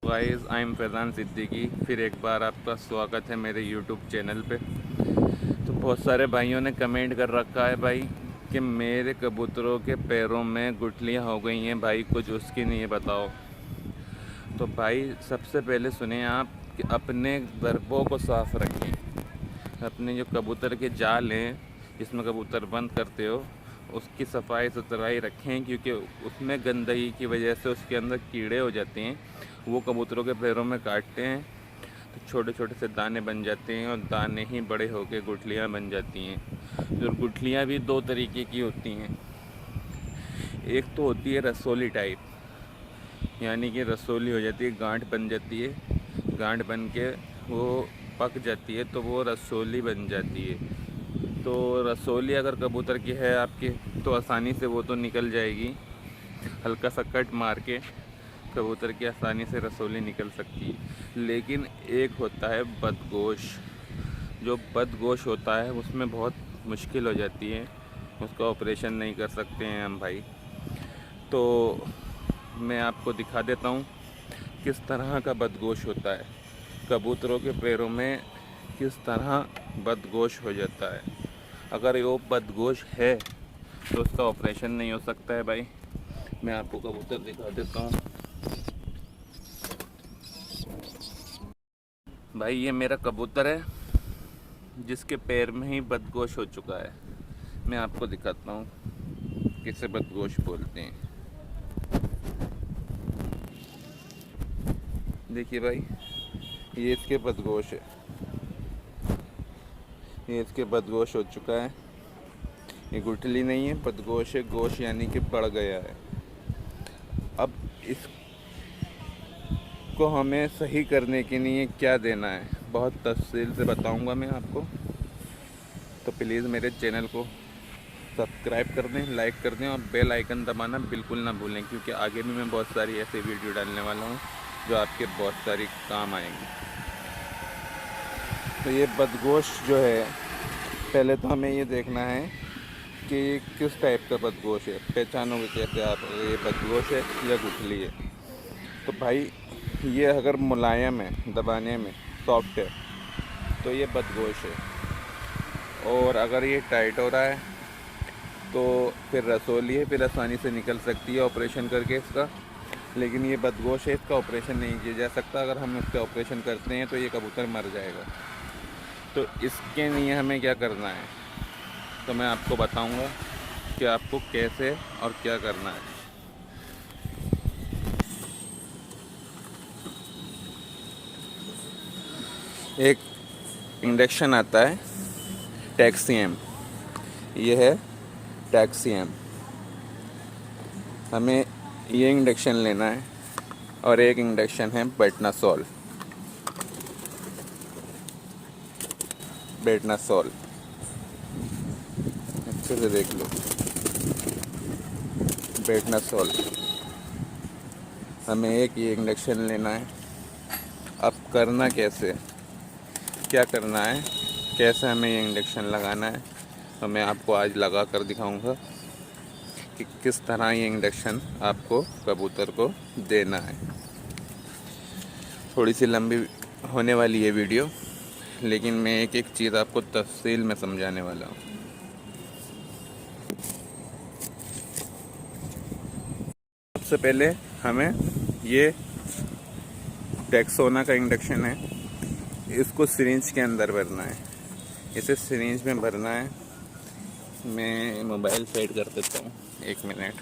Guys, I am Faizan Siddiqui. फिर एक बार आपका स्वागत है मेरे यूट्यूब चैनल पे। तो बहुत सारे भाइयों ने कमेंट कर रखा है भाई कि मेरे कबूतरों के पैरों में गुठलियाँ हो गई हैं भाई, कुछ उसकी नहीं है, बताओ। तो भाई सबसे पहले सुने आप कि अपने दरबों को साफ़ रखें। अपने जो कबूतर के जाल हैं जिसमें कबूतर बंद करते हो उसकी सफाई सुथराई रखें, क्योंकि उसमें गंदगी की वजह से उसके अंदर कीड़े हो जाते हैं। वो कबूतरों के पैरों में काटते हैं तो छोटे छोटे से दाने बन जाते हैं और दाने ही बड़े होकर गुठलियाँ बन जाती हैं। जो गुठलियाँ भी दो तरीके की होती हैं। एक तो होती है रसोली टाइप, यानी कि रसोली हो जाती है, गांठ बन जाती है, गांठ बन के वो पक जाती है तो वो रसोली बन जाती है। तो रसोली अगर कबूतर की है आपके तो आसानी से वो तो निकल जाएगी, हल्का सा कट मार के कबूतर की आसानी से रसोली निकल सकती है। लेकिन एक होता है बदगोश। जो बदगोश होता है उसमें बहुत मुश्किल हो जाती है, उसका ऑपरेशन नहीं कर सकते हैं हम भाई। तो मैं आपको दिखा देता हूँ किस तरह का बदगोश होता है। कबूतरों के पैरों में किस तरह बदगोश हो जाता है। अगर वो बदगोश है तो उसका ऑपरेशन नहीं हो सकता है भाई। मैं आपको कबूतर दिखा देता हूँ भाई। ये मेरा कबूतर है जिसके पैर में ही बदगोश हो चुका है। मैं आपको दिखाता हूँ किसे बदगोश बोलते हैं। देखिए भाई, ये इसके बदगोश है, ये इसके बदगोश हो चुका है। ये गुठली नहीं है, बदगोश है। गोश यानी कि पड़ गया है। अब इसको हमें सही करने के लिए क्या देना है बहुत तफसील से बताऊंगा मैं आपको। तो प्लीज़ मेरे चैनल को सब्सक्राइब कर दें, लाइक कर दें और बेल आइकन दबाना बिल्कुल ना भूलें, क्योंकि आगे भी मैं बहुत सारी ऐसी वीडियो डालने वाला हूँ जो आपके बहुत सारी काम आएंगी। तो ये बदगोश जो है, पहले तो हमें ये देखना है कि किस टाइप का बदगोश है। पहचानोगे कैसे आप ये बदगोश है या गुठली है। तो भाई ये अगर मुलायम है, दबाने में सॉफ्ट है, तो ये बदगोश है। और अगर ये टाइट हो रहा है तो फिर रसोली है, फिर आसानी से निकल सकती है ऑपरेशन करके इसका। लेकिन ये बदगोश है, इसका ऑपरेशन नहीं किया जा सकता। अगर हम इसका ऑपरेशन करते हैं तो ये कबूतर मर जाएगा। तो इसके लिए हमें क्या करना है तो मैं आपको बताऊंगा कि आपको कैसे और क्या करना है। एक इंडक्शन आता है टैक्सीएम, ये है टैक्सीएम। हमें ये इंडक्शन लेना है और एक इंडक्शन है बेटनासोल। बेटनासोल अच्छे से देख लो, बेटनासोल। हमें एक ये इंडक्शन लेना है। अब करना कैसे, क्या करना है, कैसे हमें ये इंडक्शन लगाना है, तो मैं आपको आज लगा कर दिखाऊंगा कि किस तरह ये इंडक्शन आपको कबूतर को देना है। थोड़ी सी लंबी होने वाली है वीडियो, लेकिन मैं एक एक चीज़ आपको तफसील में समझाने वाला हूँ। सबसे पहले हमें ये टेक्सोना का इंडक्शन है, इसको सिरिंज के अंदर भरना है। इसे सिरिंज में भरना है। मैं मोबाइल साइड कर देता हूँ, 1 मिनट।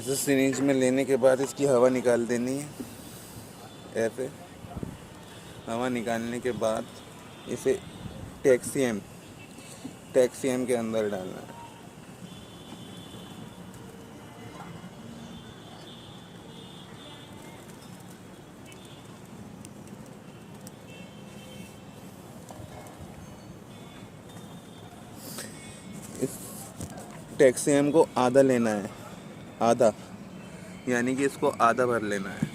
इसे सिरिंज में लेने के बाद इसकी हवा निकाल देनी है। ऐसे हवा निकालने के बाद इसे टैक्सीएम के अंदर डालना है। इस टैक्सीएम को आधा लेना है, आधा, यानी कि इसको आधा भर लेना है।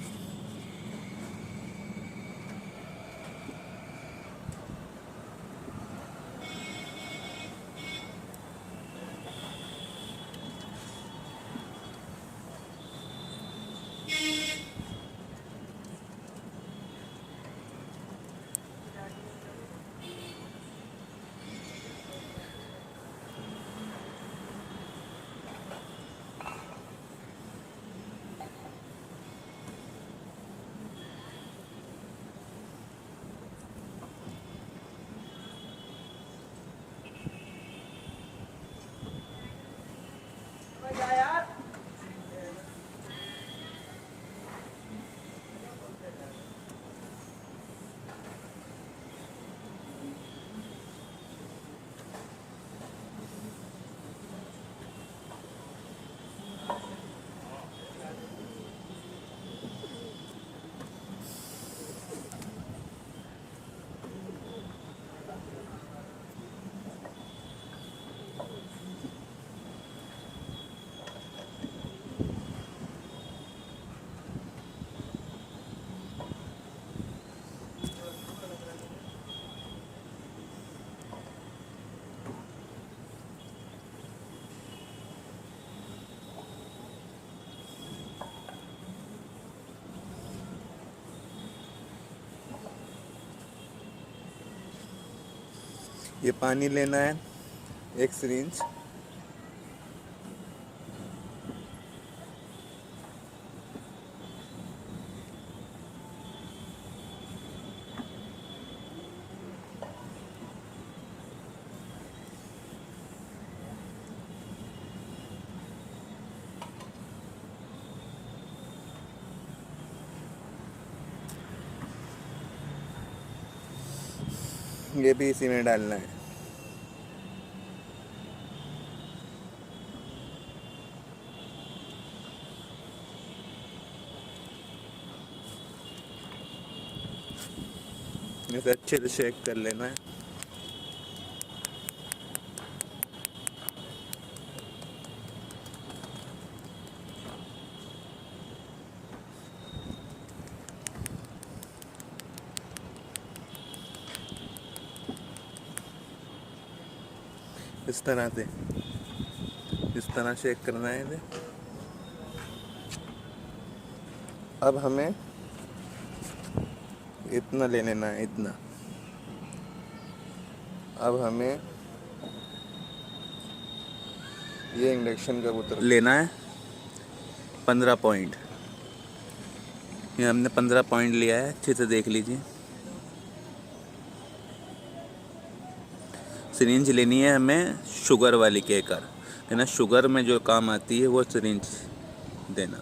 ये पानी लेना है, एक सिरिंज, ये भी इसी में डालना है। इसे अच्छे से शेक कर लेना है। इस तरह शेक करना है इसे। अब हमें इतना ले लेना है, इतना। अब हमें ये इंडक्शन का कबूतर लेना है 15 पॉइंट। ये हमने 15 पॉइंट लिया है, अच्छे से देख लीजिए। सिरिंज लेनी है हमें शुगर वाली केकर, है ना, शुगर में जो काम आती है वो सिरिंज देना,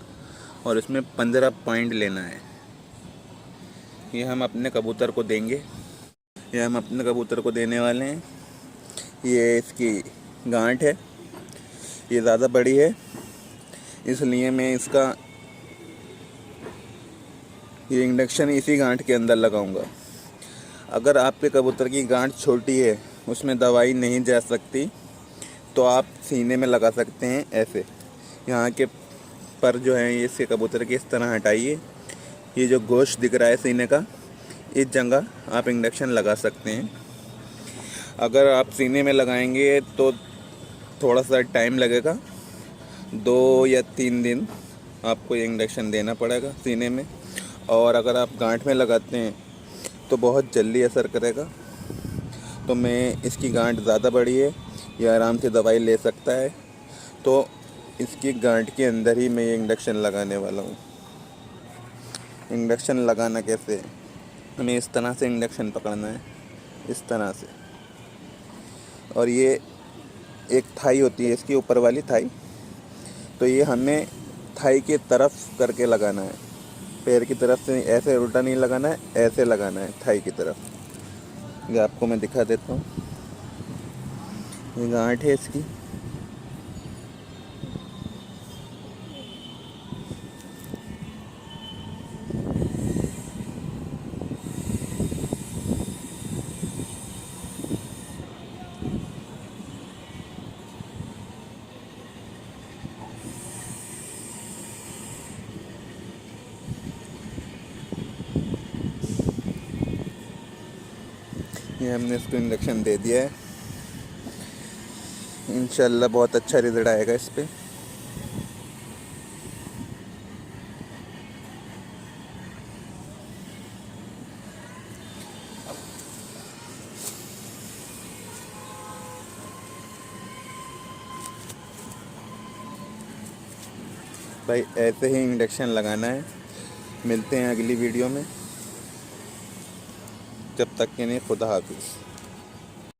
और इसमें 15 पॉइंट लेना है। ये हम अपने कबूतर को देंगे, ये हम अपने कबूतर को देने वाले हैं। ये इसकी गांठ है, ये ज़्यादा बड़ी है, इसलिए मैं इसका ये इंडक्शन इसी गांठ के अंदर लगाऊंगा। अगर आपके कबूतर की गांठ छोटी है, उसमें दवाई नहीं जा सकती, तो आप सीने में लगा सकते हैं। ऐसे यहाँ के पर जो है ये इसके कबूतर की इस तरह हटाइए, ये जो गोश्त दिख रहा है सीने का, इस जगह आप इंडक्शन लगा सकते हैं। अगर आप सीने में लगाएंगे तो थोड़ा सा टाइम लगेगा, 2 या 3 दिन आपको ये इंडक्शन देना पड़ेगा सीने में। और अगर आप गांठ में लगाते हैं तो बहुत जल्दी असर करेगा। तो मैं इसकी गांठ ज़्यादा बड़ी है, ये आराम से दवाई ले सकता है, तो इसकी गांठ के अंदर ही मैं ये इंडक्शन लगाने वाला हूँ। इंडक्शन लगाना कैसे है, हमें इस तरह से इंडक्शन पकड़ना है, इस तरह से। और ये एक थाई होती है इसकी, ऊपर वाली थाई, तो ये हमें थाई की तरफ करके लगाना है, पैर की तरफ से ऐसे उल्टा नहीं लगाना है, ऐसे लगाना है थाई की तरफ। ये आपको मैं दिखा देता हूँ, ये गांठ है इसकी। ये हमने इसको इंजेक्शन दे दिया है, इंशाल्लाह बहुत अच्छा रिजल्ट आएगा इस पे। भाई ऐसे ही इंजेक्शन लगाना है। मिलते हैं अगली वीडियो में, जब तक के लिए खुदा हाफिज़।